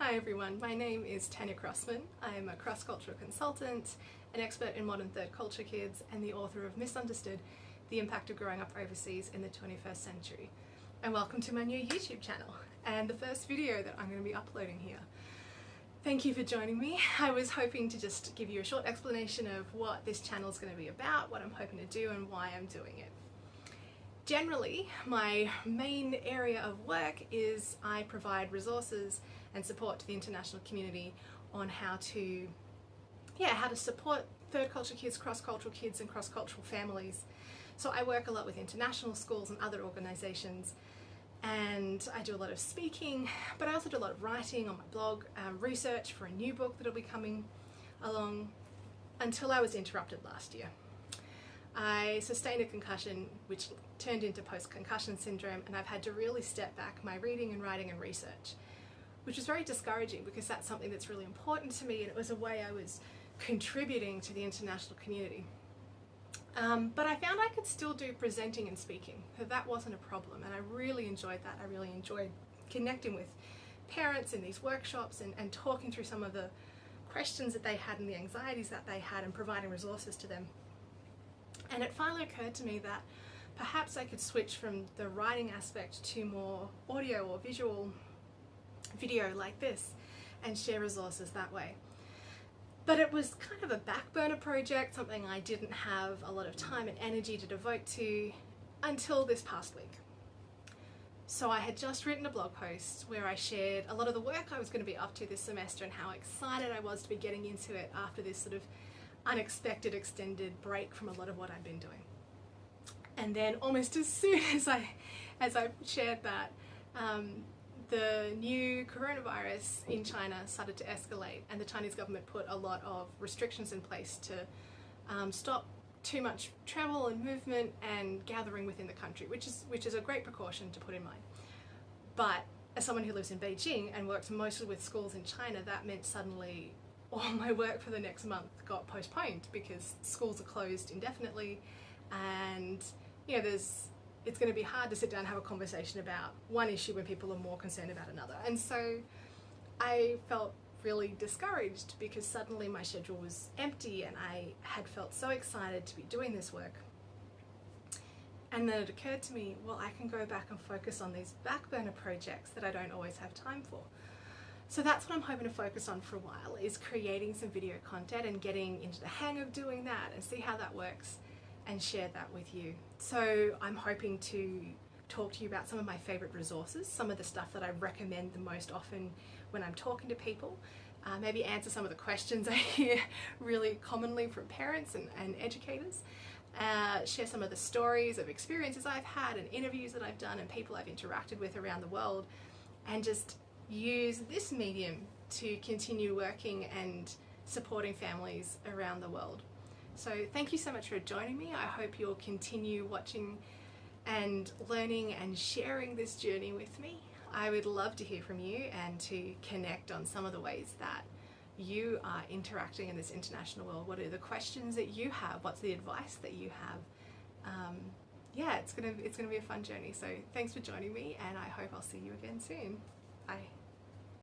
Hi everyone, my name is Tanya Crossman. I am a cross-cultural consultant, an expert in modern third culture kids, and the author of Misunderstood: The Impact of Growing Up Overseas in the 21st Century. And welcome to my new YouTube channel and the first video that I'm going to be uploading here. Thank you for joining me. I was hoping to just give you a short explanation of what this channel is going to be about, what I'm hoping to do, and why I'm doing it. Generally, my main area of work is I provide resources and support to the international community on how to support third culture kids, cross-cultural kids, and cross-cultural families. So I work a lot with international schools and other organisations, and I do a lot of speaking, but I also do a lot of writing on my blog, research for a new book that'll be coming along, until I was interrupted last year. I sustained a concussion which turned into post-concussion syndrome, and I've had to really step back my reading and writing and research, which was very discouraging because that's something that's really important to me, and it was a way I was contributing to the international community. But I found I could still do presenting and speaking, so that wasn't a problem, and I really enjoyed that. I really enjoyed connecting with parents in these workshops and talking through some of the questions that they had and the anxieties that they had and providing resources to them. And it finally occurred to me that perhaps I could switch from the writing aspect to more audio or visual video like this and share resources that way. But it was kind of a back burner project, something I didn't have a lot of time and energy to devote to until this past week. So I had just written a blog post where I shared a lot of the work I was going to be up to this semester and how excited I was to be getting into it after this sort of unexpected extended break from a lot of what I've been doing. And then almost as soon as I shared that, the new coronavirus in China started to escalate, and the Chinese government put a lot of restrictions in place to stop too much travel and movement and gathering within the country, which is a great precaution to put in mind. But as someone who lives in Beijing and works mostly with schools in China, that meant suddenly all my work for the next month got postponed because schools are closed indefinitely, and it's going to be hard to sit down and have a conversation about one issue when people are more concerned about another. And so I felt really discouraged because suddenly my schedule was empty and I had felt so excited to be doing this work. And then it occurred to me, well, I can go back and focus on these back burner projects that I don't always have time for. So that's what I'm hoping to focus on for a while, is creating some video content and getting into the hang of doing that and see how that works and share that with you. So I'm hoping to talk to you about some of my favorite resources, some of the stuff that I recommend the most often when I'm talking to people, maybe answer some of the questions I hear really commonly from parents and educators, share some of the stories of experiences I've had and interviews that I've done and people I've interacted with around the world, and just use this medium to continue working and supporting families around the world. So thank you so much for joining me. I hope you'll continue watching and learning and sharing this journey with me. I would love to hear from you and to connect on some of the ways that you are interacting in this international world. What are the questions that you have? What's the advice that you have? It's gonna be a fun journey. So thanks for joining me, and I hope I'll see you again soon. Bye.